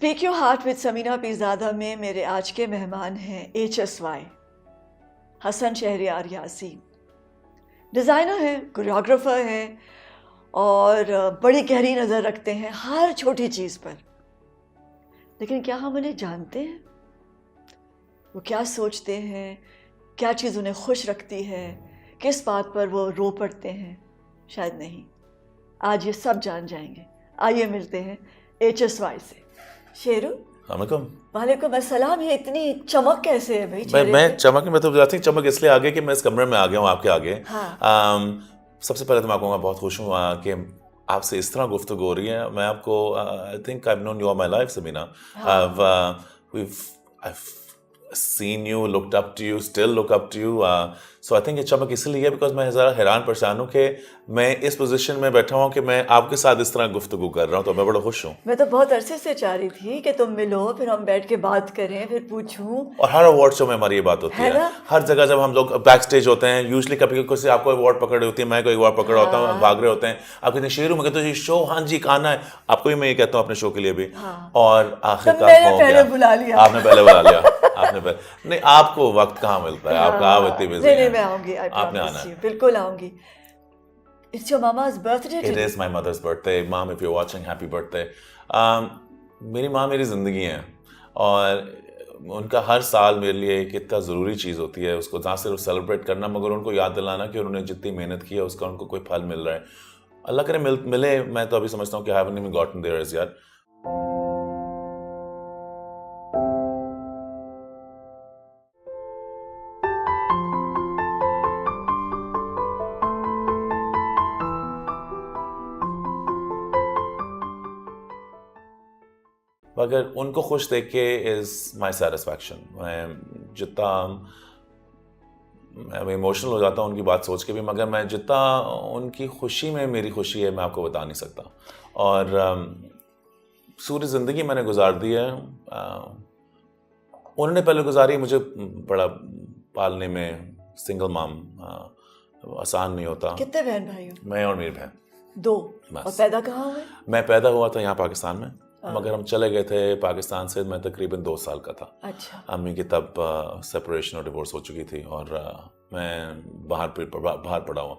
Speak your heart with Sameena Peerzada में मेरे आज के मेहमान हैं HSY हसन शहरियार यासीन। डिज़ाइनर है, कोरियोग्राफर है और बड़ी गहरी नज़र रखते हैं हर छोटी चीज़ पर। लेकिन क्या हम उन्हें जानते हैं? वो क्या सोचते हैं, क्या चीज़ उन्हें खुश रखती है, किस बात पर वो रो पड़ते हैं? शायद नहीं। आज ये सब जान जाएंगे। आइए मिलते हैं HSY से। शेरू वालेकुम अस्सलाम। ये इतनी चमक कैसे है भाई? मैं चमक नहीं, मैं तो बताती हूँ चमक इसलिए आ गई कि मैं इस कमरे में आ गया हूँ आपके आगे। हाँ। सबसे पहले तो मैं आपको बहुत खुश हूँ कि आपसे इस तरह गुफ्तगू हो रही है। मैं आपको I think I have known you all my life Sameena. I've seen you, looked up to you, still look up to you. So I think ये चमक इसलिए है बिकॉज मैं ज़रा हैरान परेशान हूँ कि मैं इस पोजीशन में बैठा हूँ कि मैं आपके साथ इस तरह गुफ्तगू कर रहा हूँ, तो मैं बड़ा खुश हूँ। मैं तो बहुत अरसे से चाह रही थी कि तुम मिलो, फिर हम बैठ के बात करें, फिर पूछूं। और हर अवार्ड शो में हमारी ये बात होती है। हर जगह जब हम लोग बैक स्टेज होते हैं, यूजली कभी किसी आपको अवार्ड पकड़ होती है, मैं कोई अवार्ड पकड़ होता हूँ, भाग रहे होते हैं, आप कहते हैं शेरू में कहते हो शो, हाँ जी खाना है आपको भी, मैं ये कहता हूँ अपने शो के लिए भी। और आखिरकार पहले बुला लिया आपने, पहले बुला लिया आपने पहले। नहीं, आपको वक्त कहाँ मिलता है, आप इतनी बिजी हैं। नहीं, मैं आऊंगी, आपने आना है, बिल्कुल आऊंगी। It's your mama's birthday today. It is my mother's birthday. Mom, if you're watching, happy birthday. मेरी माँ मेरी ज़िंदगी है और उनका हर साल मेरे लिए एक इतना ज़रूरी चीज़ होती है, उसको ना सिर्फ सेलिब्रेट करना मगर उनको याद दिलाना कि उन्होंने जितनी मेहनत की है उसका उनको कोई फल मिल रहा है। अल्लाह करे मिले। मैं तो अभी समझता हूँ कि I haven't even gotten there as yet. मगर उनको खुश देख के इज़ माई सेटिस्फैक्शन। मैं जितना मैं इमोशनल हो जाता हूँ उनकी बात सोच के भी, मगर मैं जितना उनकी खुशी में मेरी खुशी है मैं आपको बता नहीं सकता। और पूरी ज़िंदगी मैंने गुजार दी है, उन्होंने पहले गुजारी। मुझे बड़ा पालने में सिंगल माम आसान नहीं होता। कितने बहन भाई हो? मैं और मेरी बहन 2। और पैदा कहाँ हुए? मैं पैदा हुआ था यहाँ पाकिस्तान में, मगर हम चले गए थे पाकिस्तान से मैं तकरीबन 2 साल का था। अच्छा। अम्मी की तब सेपरेशन और डिवोर्स हो चुकी थी और मैं बाहर पड़ा हुआ।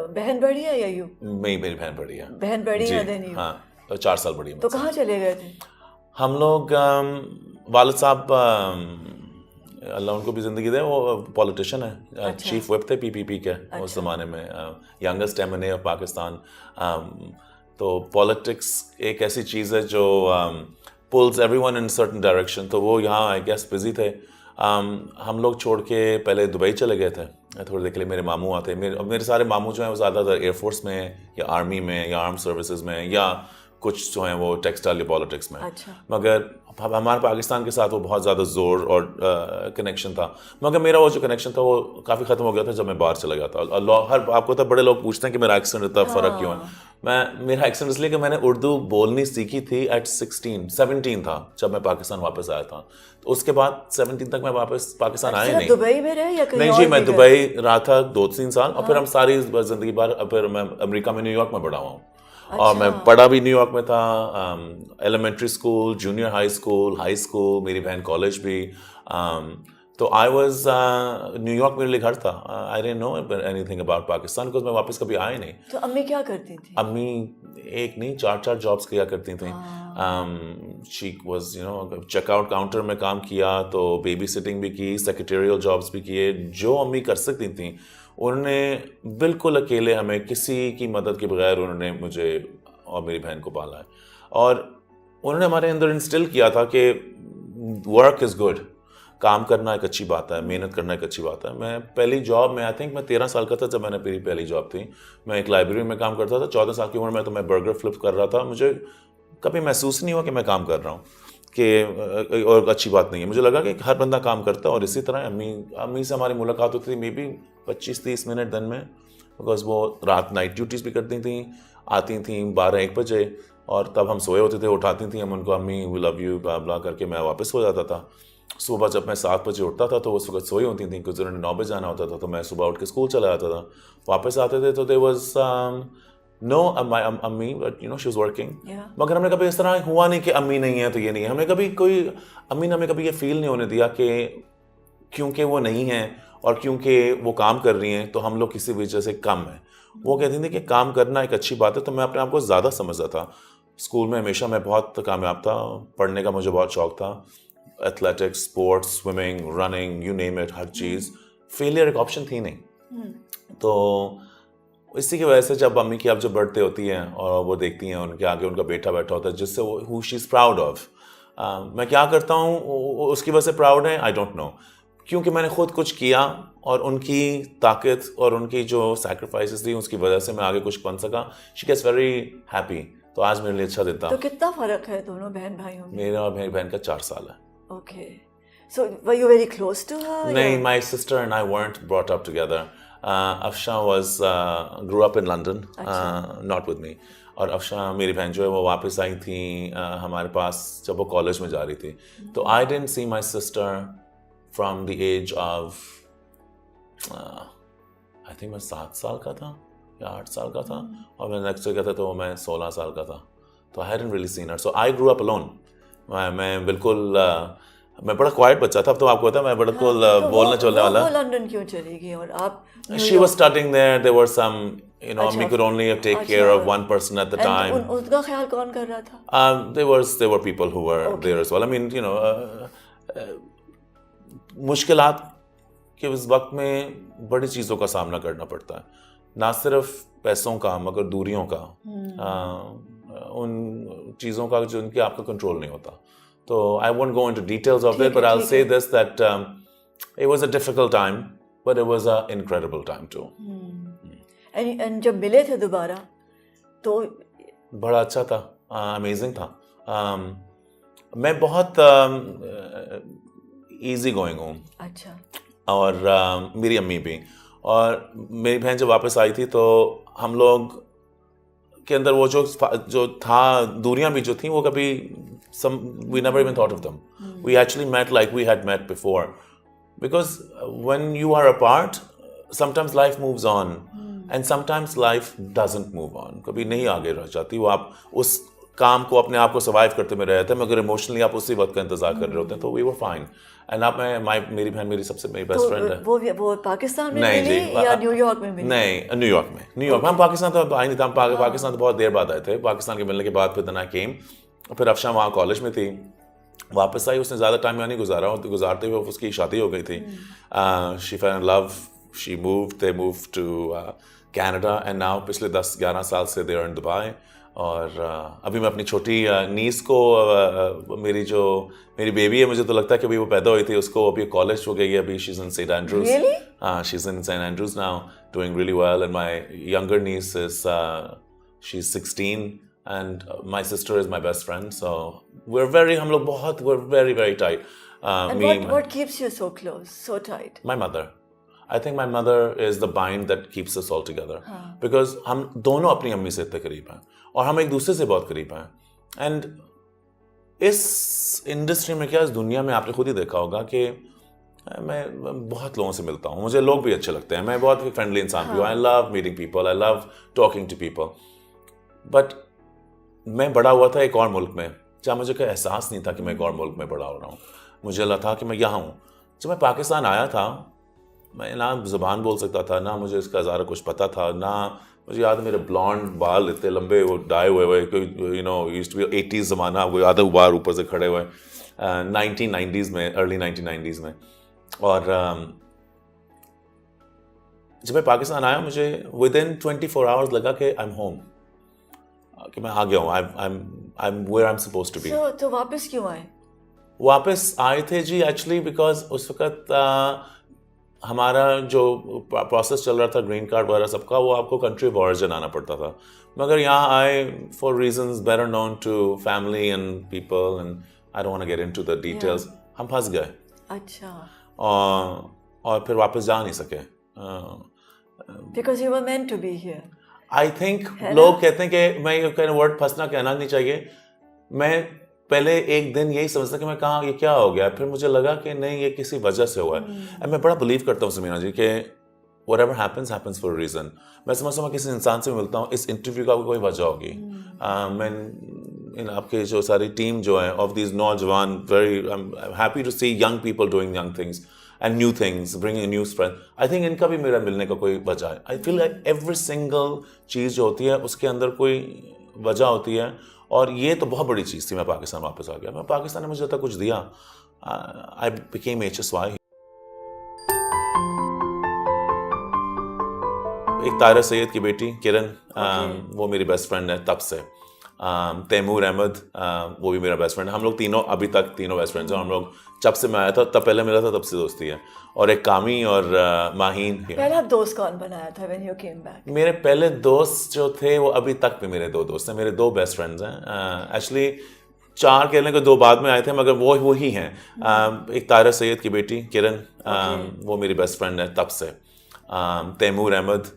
बहन बड़ी है या यू? मेरी बहन बड़ी है। बहन बड़ी है? हाँ, तो 4 साल बड़ी है। तो कहाँ चले गए थे? हम लोग वालिद साहब अल्लाह उनको भी ज़िंदगी दे, वो पॉलिटिशियन है। अच्छा। चीफ व्हिप थे PPP के। अच्छा। उस ज़माने में यंगेस्ट MNA ऑफ पाकिस्तान। तो पॉलिटिक्स एक ऐसी चीज़ है जो pulls everyone in certain direction. तो वो यहाँ आई गेस बिजी थे। हम लोग छोड़ के पहले दुबई चले गए थे थोड़ी देर के लिए। मेरे मामू आते, मेरे सारे मामू जो हैं वो ज़्यादातर एयरफोर्स में या आर्मी में या आर्म सर्विसेज में या कुछ जो हैं वो टेक्सटाइल या पॉलिटिक्स में। अच्छा। मगर हमारे पाकिस्तान के साथ वो बहुत ज़्यादा जोर और कनेक्शन था, मगर मेरा वो जो कनेक्शन था वो काफ़ी ख़त्म हो गया था जब मैं बाहर चला गया था। आपको तो बड़े लोग पूछते हैं कि मेरा एक्सेंट इतना फ़र्क क्यों है। मेरा एक्सेंट इसलिए कि मैंने उर्दू बोलनी सीखी थी एट 17 था जब मैं पाकिस्तान वापस आया था। तो उसके बाद 17 तक मैं वापस पाकिस्तान आया नहीं। दुबई में रहे या कहीं? नहीं जी, मैं दुबई रहा था 2-3 साल और फिर हम सारी ज़िंदगी बाहर, फिर मैं अमेरिका में न्यूयॉर्क में बड़ा हुआ हूँ। अच्छा। और मैं पढ़ा भी न्यूयॉर्क में था, elementary school, junior high school, मेरी बहन कॉलेज भी। तो आई वॉज न्यूयॉर्क मेरे लिए घर था। I didn't know anything about Pakistan because मैं वापस कभी आया नहीं। तो अम्मी क्या करती थी? अम्मी एक नहीं 4 जॉब्स किया करती थी। शी वॉज चेकआउट काउंटर में काम किया, तो बेबी सिटिंग भी की, सेक्रेटेरियल जॉब्स भी किए। जो अम्मी कर सकती थी उन्होंने बिल्कुल अकेले, हमें किसी की मदद के बगैर उन्होंने मुझे और मेरी बहन को पाला है। और उन्होंने हमारे अंदर इंस्टिल किया था कि वर्क इज़ गुड, काम करना एक अच्छी बात है, मेहनत करना एक अच्छी बात है। मैं पहली जॉब में आई थिंक मैं 13 साल का था जब मैंने मेरी पहली जॉब थी। मैं एक लाइब्रेरी में काम करता था। 14 साल की उम्र में तो मैं बर्गर फ्लिप कर रहा था। मुझे कभी महसूस नहीं हुआ कि मैं काम कर रहा हूँ कि और अच्छी बात नहीं है। मुझे लगा कि हर बंदा काम करता है। और इसी तरह अम्मी से हमारी मुलाकात होती थी मे बी 25-30 मिनट दिन में, बिकॉज वो रात नाइट ड्यूटीज़ भी करती थी, आती थी 12-1 बजे और तब हम सोए होते थे, उठाती थी हम उनको, अम्मी वी लव यू ब्ला ब्ला करके मैं वापस हो जाता था। सुबह जब मैं 7 बजे उठता था तो उस वक्त सोई होती थी क्योंकि उन्होंने 9 बजे जाना होता था। तो मैं सुबह उठ के स्कूल चला जाता था। वापस आते थे तो दे वॉज नो माय अम्मी but she was working, Yeah. मगर हमने कभी इस तरह हुआ नहीं कि अम्मी नहीं है तो ये नहीं है। हमने कभी कोई अम्मी ने हमें कभी ये फील नहीं होने दिया कि क्योंकि वो नहीं है और क्योंकि वो काम कर रही हैं तो हम लोग किसी वजह से कम हैं। वो कहती थी कि काम करना एक अच्छी बात है, तो मैं अपने आप को ज़्यादा समझता था। स्कूल में हमेशा मैं बहुत कामयाब था, पढ़ने का मुझे बहुत शौक था, athletics, sports, swimming, running, you name it, her cheese. Failure एक ऑप्शन थी नहीं। तो इसी की वजह से जब अम्मी की अब जब बर्थडे होती है और वो देखती हैं उनके आगे उनका बेटा बैठा होता है जिससे वो who she is proud of, मैं क्या करता हूँ उसकी वजह से प्राउड है, आई डोंट नो, क्योंकि मैंने खुद कुछ किया और उनकी ताकत और उनकी जो सैक्रिफाइसेस थी उसकी वजह से मैं आगे कुछ बन सका। She gets very happy. तो आज मेरे लिए अच्छा देता। तो कितना फर्क है दोनों बहन भाइयों में? मेरा और मेरी बहन का 4 साल है। Okay, so were you very close to her? नहीं, my sister and I weren't brought up together. Afsha grew up in London, not with me. और अफशा मेरी बहन जो है वो वापस आई थी हमारे पास जब वो कॉलेज में जा रही थी। तो I didn't see my sister from the age of I think मैं 7 साल का था या 8 साल का था, और मैं नेक्स्ट ईयर का था तो मैं 16 साल का था। तो I hadn't really seen her, so I grew up alone. मैं बिल्कुल मैं बड़ा क्वाइट बच्चा था, अब तो आपको पता है मैं बिल्कुल बोलने चलने वाला। वो लंदन क्यों चली गई और आप? She was studying there. There were some, you know, we could only take care of one person at the time. उसका ख्याल कौन कर रहा था? There were people who were there as well. I mean, you know, मुश्किलात के उस वक्त में बड़ी चीज़ों का सामना करना पड़ता है, ना सिर्फ पैसों का मगर दूरियों का, उन चीज़ों का जो उनके आपका कंट्रोल नहीं होता। तो I won't go into details of it, but I'll say this, that it was a difficult time, but it was an incredible time too. And जब मिले थे दोबारा तो बड़ा अच्छा था, अमेजिंग था। मैं बहुत इजी गोइंग हूँ। अच्छा। और मेरी अम्मी भी, और मेरी बहन जब वापस आई थी तो हम लोग के अंदर वो जो था दूरियां भी जो थी वो कभी we never even thought of them. We actually met like we had met before, because when you are apart sometimes life moves on and sometimes life doesn't move on. कभी नहीं आगे रह जाती वो, आप उस काम को अपने आप को सर्वाइव करते में रहते हैं मगर इमोशनली आप उसी वक्त का इंतजार कर रहे होते हैं। तो we were fine. एंड आप मेरी बहन मेरी सबसे मेरी बेस्ट फ्रेंड है। वो पाकिस्तान में मिली या न्यूयॉर्क में मिली? नहीं, न्यूयॉर्क में। हम पाकिस्तान तो आए नहीं था, हम पाकिस्तान तो बहुत देर बाद आए थे। पाकिस्तान के मिलने के बाद फिर तना केम, फिर अफशा वहाँ कॉलेज में थी, वापस आई। उसने ज़्यादा टाइम यहाँ नहीं गुजारा, गुजारते हुए उसकी शादी हो गई थी। She fell in love, she they move to Canada and now पिछले 10-11 साल से दे आर इन दुबई। और अभी मैं अपनी छोटी नीस को मेरी बेबी है, मुझे तो लगता है कि अभी वो पैदा हुई थी, उसको अभी कॉलेज हो गई है, अभी she is in Saint Andrews. Really? She is in Saint Andrews now, doing really well. And my younger niece is she is 16 and my sister is my best friend, so हम लोग बहुत we're very very tight. And what keeps you so close, so tight? My mother. I think my mother is the bind that keeps us all together. Because हम दोनों अपनी अम्मी से इतने करीब हैं और हम एक दूसरे से बहुत करीब हैं। And इस इंडस्ट्री में क्या, इस दुनिया में आपने खुद ही देखा होगा कि मैं बहुत लोगों से मिलता हूँ, मुझे लोग भी अच्छे लगते हैं, मैं बहुत फ्रेंडली इंसान भी हूँ। I love meeting people, I love talking to people. But मैं बड़ा हुआ था एक और मुल्क में, जहाँ मुझे कोई एहसास नहीं था कि मैं एक और मुल्क में बड़ा हो रहा हूँ। मुझे लगा था कि मैं यहाँ हूँ। जब मैं पाकिस्तान आया था, मैं ना ज़ुबान बोल सकता था, ना मुझे इसका ज़्यादा कुछ पता था, ना मुझे याद है मेरे ब्लॉन्ड बाल इतने लंबे वो डाई हुए कोई you know used to be 80s ज़माना, वो आधा उबार ऊपर से खड़े हुए 1990s में, अर्ली 1990s में। और जब मैं पाकिस्तान आया मुझे विदिन 24 आवर्स लगा कि आई एम होम, कि मैं आ गया हूँ, I am where I am supposed to be. तो वापस क्यों आए? वापस आए थे जी एक्चुअली बिकॉज उस वक्त हमारा जो प्रोसेस चल रहा था ग्रीन कार्ड वगैरह सबका, वो आपको कंट्री ऑफ ऑरिजिन आना पड़ता था, मगर यहाँ आए for reasons better known to family and people and I don't want to get into the details. हम फंस गए। अच्छा। और फिर वापस जा नहीं सके। Because you were meant to be here. I think लोग कहते हैं कि मैं ये वर्ड फंसना कहना नहीं चाहिए। मैं पहले एक दिन यही समझता कि मैं कहाँ, ये क्या हो गया, फिर मुझे लगा कि नहीं ये किसी वजह से हुआ है। मैं बड़ा बिलीव करता हूँ समीना जी कि whatever happens for a reason. मैं समझता हूँ किसी इंसान से मिलता हूँ, इस इंटरव्यू का कोई वजह होगी. मैं आपके जो सारी टीम जो है of these नौजवान, I'm happy to see young people doing young things and new things, bringing a new spread. I think इनका भी मेरा मिलने का कोई वजह है. I feel like every single चीज़ जो होती है उसके अंदर कोई वजह होती है, और ये तो बहुत बड़ी चीज़ थी. मैं पाकिस्तान वापस आ गया. मैं पाकिस्तान ने मुझे तक कुछ दिया. I became HSY. एक तारा सैयद की बेटी किरण, वो मेरी बेस्ट फ्रेंड है तब से. तैमूर अहमद, वो भी मेरा बेस्ट फ्रेंड है. हम लोग तीनों अभी तक तीनों बेस्ट फ्रेंड्स हैं. हम लोग जब से मैं आया था तब पहले मिला था, तब से दोस्ती है. और एक कामी और माहीन. पहला दोस्त कौन बनाया था when you came back? मेरे पहले दोस्त जो थे वो अभी तक भी मेरे 2 दोस्त हैं. मेरे 2 बेस्ट फ्रेंड्स हैं. एक्चुअली 4 कहने को 2 बाद में आए थे, मगर वो ही हैं. एक तारा सैयद की बेटी किरण, वो मेरी बेस्ट फ्रेंड है तब से. तैमूर अहमद,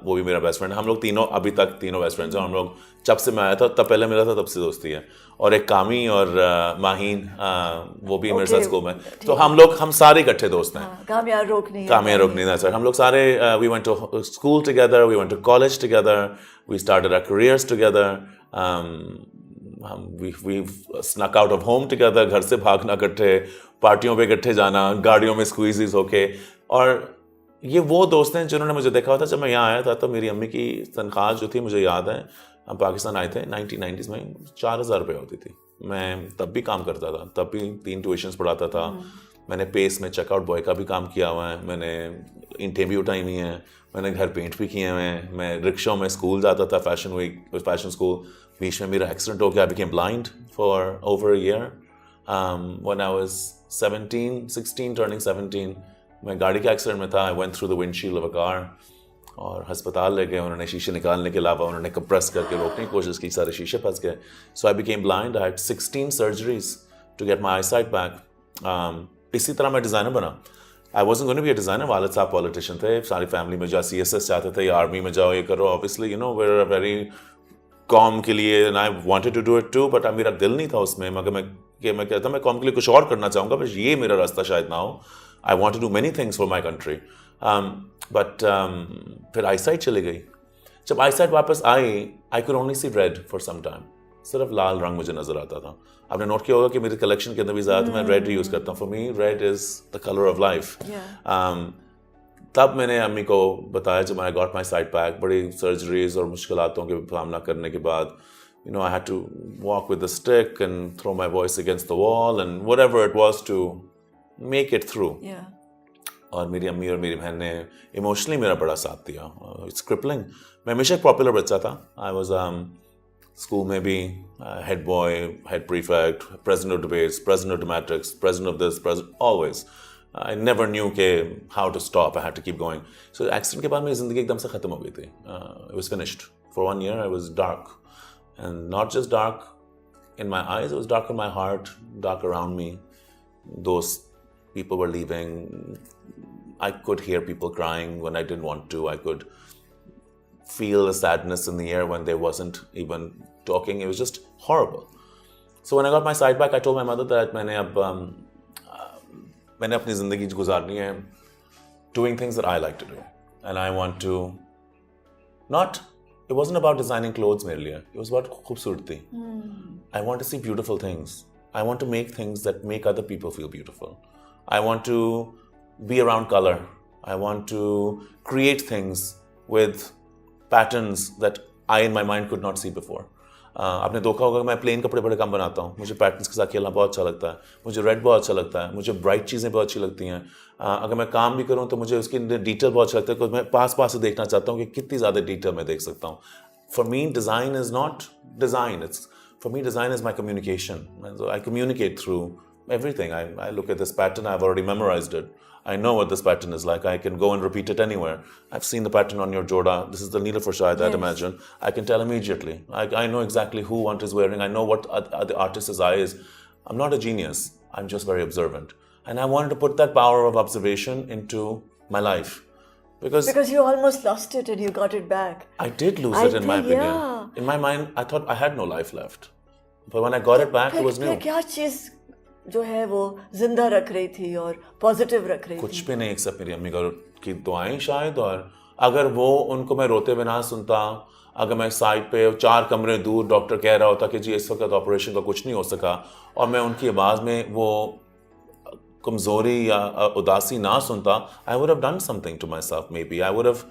वो भी मेरा बेस्ट फ्रेंड है. हम लोग तीनों अभी तक तीनों बेस्ट फ्रेंड्स हैं. हम लोग जब से मैं आया था तब पहले मिला था, तब से दोस्ती है. और एक कामी और माहीन, वो भी मेरे साथ स्कूल में. तो हम सारे इकट्ठे दोस्त हैं. कामियां रोकनी है सर. हम लोग सारे we went to school together, we went to college together, we started our careers together. we've snuck out of home together, घर से भागना इकट्ठे, पार्टियों पे इकट्ठे जाना, गाड़ियों में स्क्वीजीज होके. और ये वो दोस्त हैं जिन्होंने मुझे देखा था जब मैं यहाँ आया था. तो मेरी अम्मी की तनख्वाह जो थी, मुझे याद है, हम पाकिस्तान आए थे 1990s में, 4,000 रुपये होती थी. मैं तब भी काम करता था, तब भी 3 ट्यूशन्स पढ़ाता था. मैंने पेस में चेकआउट बॉय का भी काम किया हुआ है. मैंने ईंटें भी उठाई हुई हैं. मैंने घर पेंट भी किए हुए हैं. मैं रिक्शों में स्कूल जाता था, फैशन स्कूल. बीच में मेरा एक्सीडेंट हो गया. आई became blind for over a year when I was 16 turning 17. मैं गाड़ी के एक्सीडेंट में था. I went through the windshield of a car, और अस्पताल ले गए. उन्होंने शीशे निकालने के अलावा उन्होंने कंप्रेस करके रोकने की कोशिश की. सारे शीशे फंस गए. So I became blind. I had 16 surgeries to get my eyesight back. इसी तरह मैं डिज़ाइनर बना. I wasn't going to be a designer. वालिद साहब पॉलिटिशियन थे. सारी फैमिली में जाओ, CSS चाहते थे, या आर्मी में जाओ, ये करो. ऑब्वियसली वी आर वेरी कॉम के लिए, and I wanted to do it too, but मेरा दिल नहीं था उसमें. मगर मैं कहता मैं कॉम के लिए कुछ और करना चाहूँगा, बस ये मेरा रास्ता शायद ना हो. I want to do many things for my country. But फिर आईसाइट चली गई. जब आईसाइट वापस आई, I could only see red for some time. सिर्फ लाल रंग मुझे नज़र आता था. आपने नोट किया होगा कि मेरी कलेक्शन के अंदर भी ज़्यादा मैं रेड यूज़ करता हूँ. For me, red is the color of life. तब मैंने अम्मी को बताया जब I got my sight back, बड़ी सर्जरीज और मुश्किलातों के सामना करने के बाद, I had to walk with a stick and throw my voice against the wall and whatever it was to make it through. और मेरी अम्मी और मेरी बहन ने इमोशनली मेरा बड़ा साथ दिया. It's crippling. मैं हमेशा एक पॉपुलर बच्चा था. आई वाज स्कूल में भी head boy, head prefect, president of debates, president of dramatics, president of this, president, always. I never knew के how to stop. I had to keep going. So accident के बाद मेरी ज़िंदगी एकदम से ख़त्म हो गई थी. It was finished. For 1 year I was dark, and not just dark in my eyes, it was dark in my heart, dark around me. दोस्त, people were leaving. I could hear people crying when I didn't want to. I could feel the sadness in the air when they wasn't even talking. It was just horrible. So when I got my sight back, I told my mother that मैंने अपनी ज़िंदगी गुजारनी है doing things that I like to do. And I want to it wasn't about designing clothes मेरे लिए. It was about खूबसूरती. I want to see beautiful things. I want to make things that make other people feel beautiful. I want to be around color. I want to create things with patterns that I in my mind could not see before. आपने देखा होगा कि मैं plane कपड़े बड़े कम बनाता हूँ. मुझे पैटर्न्स के साथ खेलना बहुत अच्छा लगता है. मुझे रेड बहुत अच्छा लगता है. मुझे ब्राइट चीज़ें बहुत अच्छी लगती हैं. अगर मैं काम भी करूँ तो मुझे उसकी डिटेल बहुत अच्छा लगता है, क्योंकि मैं पास से देखना चाहता हूँ कि कितनी ज़्यादा डिटेल मैं देख सकता हूँ. For me, design is not design. For me, design is my communication. So I communicate through everything. I look at this pattern, I've already memorized it. I know what this pattern is like. I can go and repeat it anywhere. I've seen the pattern on your joda. This is the needle for shayad, I'd imagine. I can tell immediately. I know exactly who what is wearing. I know what the artist's eye is. I'm not a genius. I'm just very observant. And I wanted to put that power of observation into my life. Because you almost lost it and you got it back. I did lose it in my opinion. Yeah. In my mind, I thought I had no life left. But when I got it back, it was new. क्या चीज़ जो है वो जिंदा रख रही थी और positive रख रही थी? कुछ भी नहीं, एक्सेप्ट मेरी अम्मी का की दुआएं शायद, और अगर वो उनको मैं रोते हुए ना सुनता, अगर मैं साइड पे 4 कमरे दूर डॉक्टर कह रहा होता कि जी इस वक्त ऑपरेशन का कुछ नहीं हो सका, और मैं उनकी आवाज़ में वो कमज़ोरी या उदासी ना सुनता, I would have done something to myself maybe. I would have,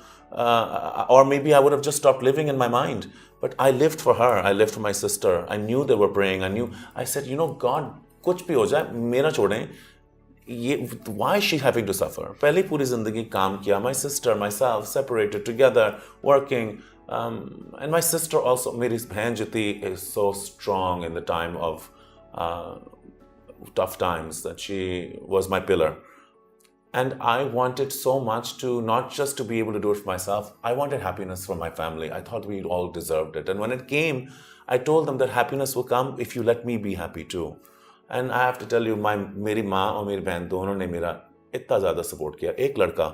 or maybe I would have just stopped living in my mind. But I lived for her. I lived for my sister. I knew they were praying. I said, you know, God, कुछ भी हो जाए मेरा छोड़ें, ये why is she having to suffer? पहले पूरी ज़िंदगी काम किया, my sister, myself, separated together, working. And my sister also, मेरी बहन जो थी, is so strong in the time of tough times, that she was my pillar. And I wanted so much to not just to be able to do it for myself, I wanted happiness for my family. I thought we all deserved it. And when it came, I told them that happiness will come if you let me be happy too. And I have to tell you, मेरी माँ और मेरी बहन दोनों ने मेरा इतना ज़्यादा सपोर्ट किया. एक लड़का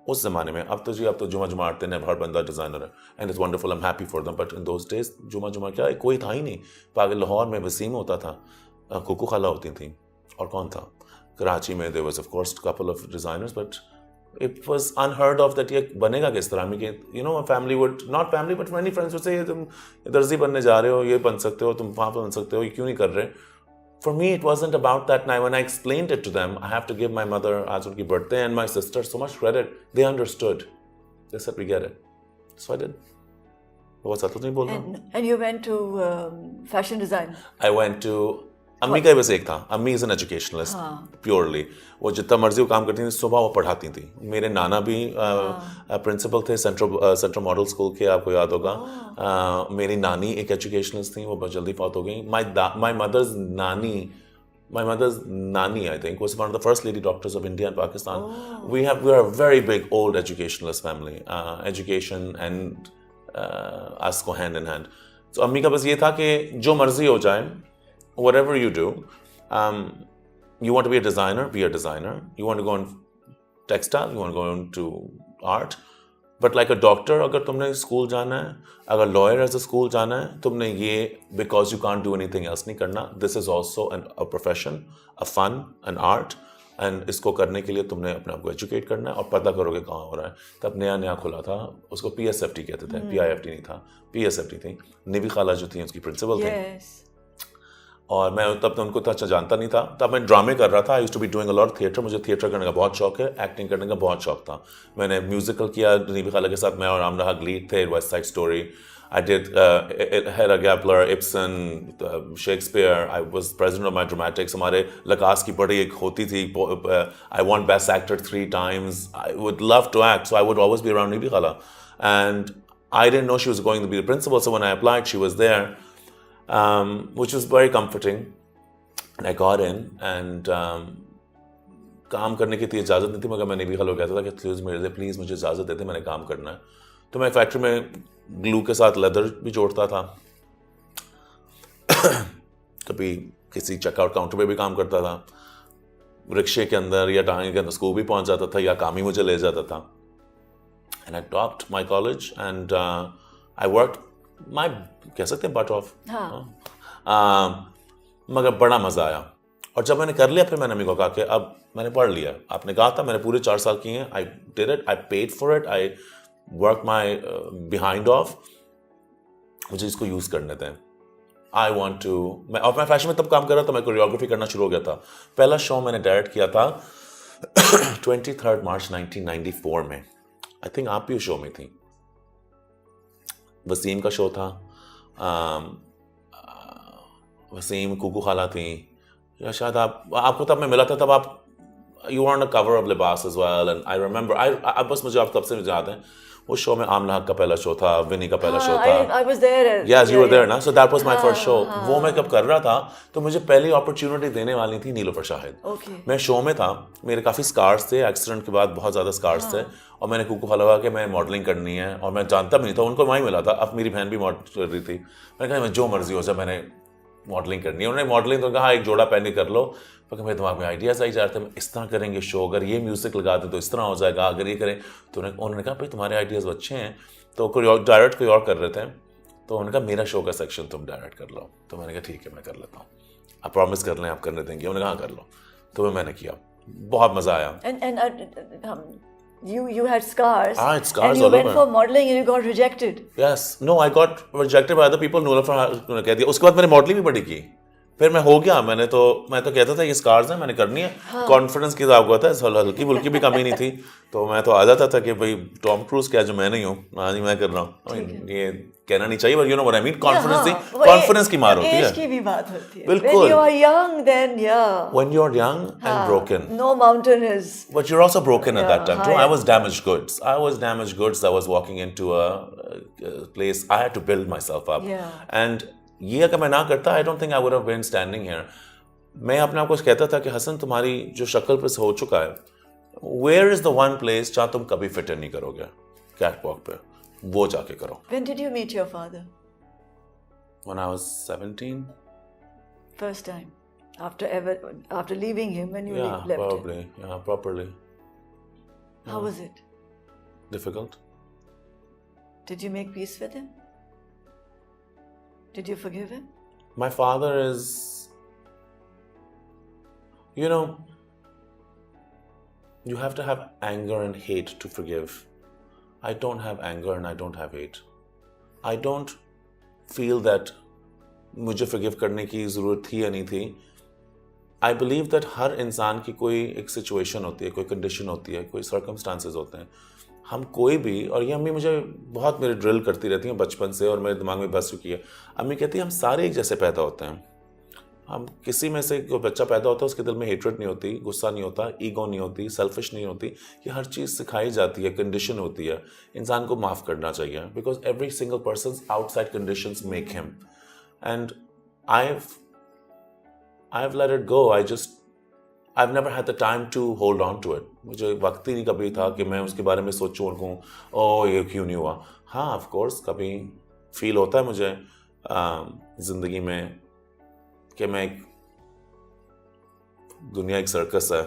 उस ज़माने में, अब तो जुमा आते हैं, हर बंदा डिज़ाइनर है, and it's wonderful, I am happy for them. But in those days जुमा क्या, कोई था ही नहीं. पागल लाहौर में वसीम होता था, कुकू खाला होती थी, और कौन था कराची में, there was of course couple of designers, but it was unheard of that ये बनेगा किस तरह में कि you know family would, not family but many friends would say, तुम दर्जी बनने जा रहे हो, ये बन सकते हो, तुम वहाँ पर बन सकते हो, ये क्यों नहीं कर रहे. For me, it wasn't about that. Now, when I explained it to them, I have to give my mother, आज उनकी birthday, and my sister so much credit. They understood. They said, we get it. So I did. बहुत ज़्यादा तो नहीं बोल रहा. And you went to fashion design? I went to, अम्मी का बस एक था. अम्मी इज़ एन एजुकेशनलिस्ट प्योरली. वो जितना मर्जी वो काम करती थी, सुबह वो पढ़ाती थी. मेरे नाना भी प्रिंसिपल थे सेंट्रल मॉडल स्कूल के, आपको याद होगा. मेरी नानी एक एजुकेशनलिस्ट थी, वो बहुत जल्दी फौत हो गई. माई मदर्स नानी I think was one of the first lady doctors of India and Pakistan. We are a very big old educationalist family. Education and us go hand in hand. So अम्मी का बस ये था कि जो मर्जी हो जाए, whatever you do, you want to be a designer, be a designer. You want to go on textile, you want to go into art. But like a doctor, अगर तुमने स्कूल जाना है, अगर lawyer as a school जाना है, तुमने ये because you can't do anything else नहीं करना. This is also a profession, a fun, an art. And इसको करने के लिए तुमने अपने आप को educate करना है और पता करोगे कहाँ हो रहा है. तब नया खुला था, उसको PSFT कहते थे, PIFT नहीं था, PSFT थी. निवी खाला जो थी उसकी प्रिंसिपल थी. और मैं तब तो उनको अच्छा जानता नहीं था. तब मैं ड्रामे कर रहा था. I used to be doing a lot theatre. मुझे थिएटर करने का बहुत शौक है, एक्टिंग करने का बहुत शौक था. मैंने म्यूजिकल किया निवी खाला के साथ. मैं और आमना लीड थे, west side story. I did Hedda Gabler, Ibsen, Shakespeare. I was president of my dramatics. हमारे लकास की बड़ी एक होती थी. I won Best Actor 3 times. I would love to act, so I would always be around Nivi Khala. And I didn't know she was going to be the principal, so when I applied, she was there, which was very comforting. And I got in, and काम करने की इतनी इजाज़त नहीं थी, मगर मैं निवी खाला को कहता था कि प्लीज़ मुझे इजाज़त देते, मैंने काम करना है. तो मैं फैक्ट्री में ग्लू के साथ लेदर भी जोड़ता था. कभी किसी चेकआउट काउंटर पे भी काम करता था. रिक्शे के अंदर या टांगे के अंदर स्कूल भी पहुंच जाता था, या काम ही मुझे ले जाता था. And I topped my college and I work my, कह सकते हैं, बट ऑफ. मगर बड़ा मज़ा आया. और जब मैंने कर लिया, फिर मैंने अम्मी को कहा कि अब मैंने पढ़ लिया. आपने कहा था, मैंने पूरे 4 साल किए हैं. I did it, I paid for it, I work my behind off. मुझे इसको यूज़ करने दें. I want to. मैं फैशन में तब काम कर रहा था, मैं कोरियोग्राफी करना शुरू हो गया था. पहला शो मैंने डायरेक्ट किया था 23 मार्च 1994 में. आई थिंक आप भी उस शो में थी. वसीम का शो था. वसीम, कुकू खाला थी, या शायद आपको तब मैं मिला था. तब आप you were on a cover of Libaas as well. And I remember, बस मुझे आप तब से याद है, उस शो में आमना हक का पहला शो था, विनी का पहला शो था. I was there. Yes, you were there ना. So that was my first show. वो मैं कब कर रहा था, तो मुझे पहली अपॉर्चुनिटी देने वाली थी नीलोफर शाहिद. मैं शो में था, मेरे काफ़ी स्कार्स थे, एक्सीडेंट के बाद बहुत ज़्यादा स्कार्स थे. और मैंने कुकू खाला कहा कि मैं मॉडलिंग करनी है, और मैं जानता भी नहीं था. उनको वहीं मिला था. अब मेरी बहन भी मॉडल कर रही थी. मैंने कहा मैं जो मर्जी हो जाए, मैंने मॉडलिंग करनी है. उन्होंने मॉडलिंग तो कहा एक जोड़ा पहन के कर लो. क्योंकि मेरे दिमाग में आइडियाज़ आई जा रहे थे, इस तरह करेंगे शो, अगर ये म्यूज़िक लगा दे तो इस तरह हो जाएगा, अगर ये करें तो. उन्होंने कहा भाई तुम्हारे आइडियाज़ अच्छे हैं. तो डायरेक्ट कोई और कर रहे थे, तो उन्होंने कहा मेरा शो का सेक्शन तुम डायरेक्ट कर लो. तो मैंने कहा ठीक है, मैं कर लेता हूँ. आप प्रॉमिस कर लें आप करने देंगे. उन्होंने कहा कर लो. तो मैंने किया. बहुत मज़ा आया. You had scars. I had scars and you all went over. for modeling and you got rejected. Yes, no, I got rejected by other people. नूलफर कह दिया. उसके बाद मैंने मॉडलिंग भी बड़ी की. फिर मैं हो गया. मैं तो कहता था ये स्कार्स हैं, मैंने करनी है. कॉन्फिडेंस की तो आपको पता है, हल्की फुल्की भी कमी नहीं थी. तो मैं तो आ जाता था कि भाई टॉम क्रूज क्या जो मैं नहीं हूँ, हाँ जी मैं कर रहा हूँ. ये कहना नहीं चाहिए, but you know what I mean. Confidence थी, कॉन्फिडेंस की मार होती है. एज की भी बात होती है. बिल्कुल. When you are young, then When you're young and broken. No mountain is. But you're also broken at that time too. I was damaged goods. I was walking into a place. I had to build myself up. Yeah. And ये अगर मैं ना करता, I don't think I would have been standing here. मैं अपने आप को कहता था कि हसन तुम्हारी जो शक्ल पे हो चुका है, where is the one place जहाँ तुम कभी फिट नहीं करोगे, कैटवॉक पे, वो जाके करो. When did you meet your father? When I was 17. First time. After leaving him, when you left probably. him. Yeah, properly. How was it? Difficult. Did you make peace with him? Did you forgive him? My father is, you know, you have to have anger and hate to forgive. I don't have anger and I don't have hate. I don't feel that मुझे forgive करने की ज़रूरत थी या नहीं थी. I believe that हर इंसान की कोई एक situation होती है, कोई condition होती है, कोई circumstances होते हैं. हम कोई भी, और ये अम्मी मुझे बहुत मेरे ड्रिल करती रहती हैं बचपन से, और मेरे दिमाग में बस चुकी है. अम्मी कहती है हम सारे एक जैसे पैदा होते हैं. हम किसी में से कोई बच्चा पैदा होता है, उसके दिल में हेट्रेड नहीं होती, गुस्सा नहीं होता, ईगो नहीं होती, सेल्फिश नहीं होती. ये हर चीज़ सिखाई जाती है, कंडीशन होती है. इंसान को माफ़ करना चाहिए, because every single person outside conditions make him. And I've let it go. I've never had the time to hold on to it. मुझे वक्त ही नहीं कभी था कि मैं उसके बारे में सोचूं और कहूँ ओह ये क्यों नहीं हुआ. हाँ ऑफ कोर्स कभी फील होता है मुझे ज़िंदगी में कि मैं दुनिया एक सर्कस है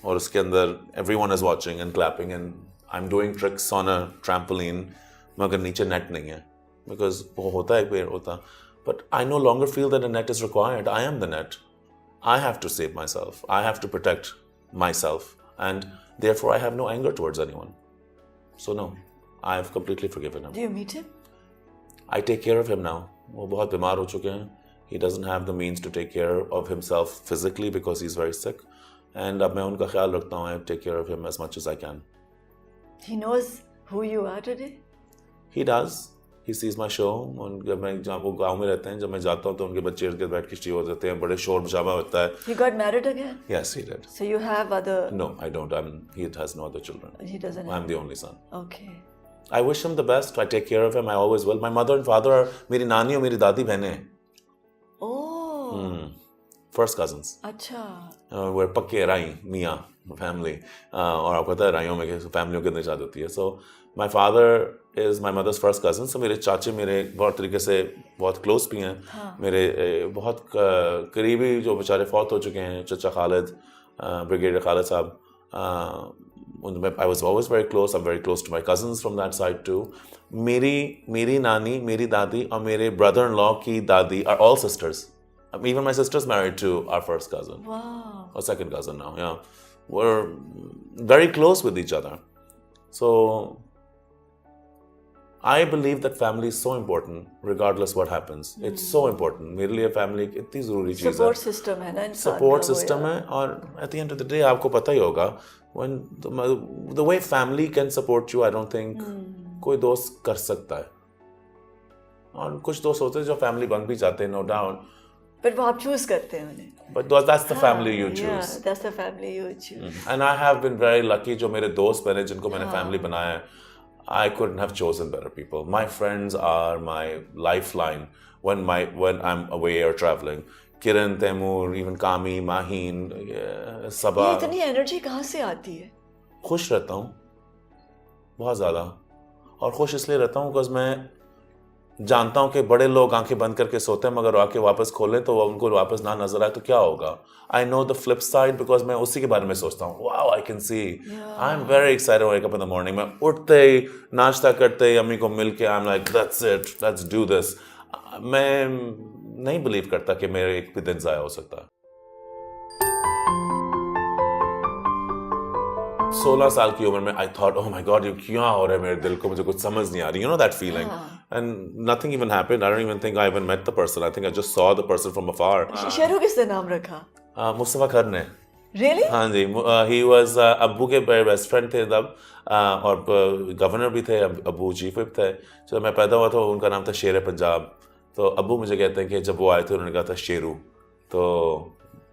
और उसके अंदर everyone is watching and clapping and I'm doing tricks on a trampoline, मगर नीचे नेट नहीं है, because वो होता है एक पेड़ होता. But I no longer feel that a net is required. I am the net. I have to save myself. I have to protect myself. And therefore, I have no anger towards anyone. So no, I have completely forgiven him. Do you meet him? I take care of him now. वो बहुत बीमार हो चुके हैं. He doesn't have the means to take care of himself physically because he's very sick. And अब मैं उनका ख्याल रखता हूँ. I take care of him as much as I can. He knows who you are today? He does. He sees my show. जब मैं जहाँ वो गाँव में रहते हैं, जब मैं जाता हूँ तो उनके बच्चे इर्द गिर्द बैठ के शी हो जाते हैं, बड़े शोर मचावा होता है. He got married again? Yes, he did. So you have other? No, I don't. He has no other children. He doesn't. I'm the only son. Okay. I wish him the best. I take care of him. I always will. My mother and father are मेरी नानी और मेरी दादी बहनें हैं. Oh. First cousins. अच्छा. We're पक्के राई मियाँ family. और आपको पता है राइयों में फैमिलियों कितनी शादी होती है. So my father is my mother's first cousin. So मेरे चाचे मेरे बहुत तरीके से बहुत क्लोज भी हैं. मेरे बहुत करीबी जो बेचारे फौत हो चुके हैं, चचा खालिद, ब्रिगेडियर खालिद साहब, उनमें I was always very close. I'm very close to my cousins from that side too. मेरी नानी, मेरी दादी और मेरे brother-in-law की दादी are all sisters. Even my sister's married to our first cousin. Wow. Or second cousin now, yeah. We're very close with each other. So I believe that family is so important regardless what happens. It's so important. मेरे लिए family इतनी ज़रूरी चीज़ है. Support system है ना इंसान का. Support system है, और at the end of the day आपको पता ही होगा when the way family can support you, I don't think कोई दोस्त कर सकता है. और कुछ दोस्त होते हैं जो family बन भी जाते हैं, no doubt. But वो आप choose करते हैं उन्हें. But that's the family you choose. Yeah, that's the family you choose. And I have been very lucky. जो मेरे दोस्त बने जिनको मैंने family बनाया है, I couldn't have chosen better people. My friends are my lifeline when I'm away or traveling. Kiran, Taimur, even Kami, Mahin, Sabah. ये इतनी energy कहाँ से आती है? खुश रहता हूँ बहुत ज़्यादा, और खुश इसलिए रहता हूँ because मैं जानता हूँ कि बड़े लोग आंखें बंद करके सोते हैं, मगर आके वापस खोलें तो उनको वापस ना नजर आए तो क्या होगा. I know the flip side because मैं उसी के बारे में सोचता हूँ. Wow, I can see. I'm very excited to wake up in the morning. मैं उठते ही नाश्ता करते ही अम्मी को मिल के I'm like that's it, let's do this. मैं नहीं बिलीव करता कि मेरे एक भी दिन ज़ाया हो सकता है. 16 साल की उम्र में I thought oh my God ये क्या हो रहा है मेरे दिल को, मुझे कुछ समझ नहीं आ रही, you know that feeling, and nothing even happened, I don't even think I even met the person, I think I just saw the person from afar. Sheru किसने नाम रखा? मुस्तफा खर ने. Really? हाँ जी, ही वाज अब्बू के बेस्ट फ्रेंड थे तब, और गवर्नर भी थे, अब्बू चीफ विप थे. जब मैं पैदा हुआ तो उनका नाम था शेर पंजाब. तो अब्बू मुझे कहते हैं कि जब वो आए थे उन्होंने कहा था शेरू, तो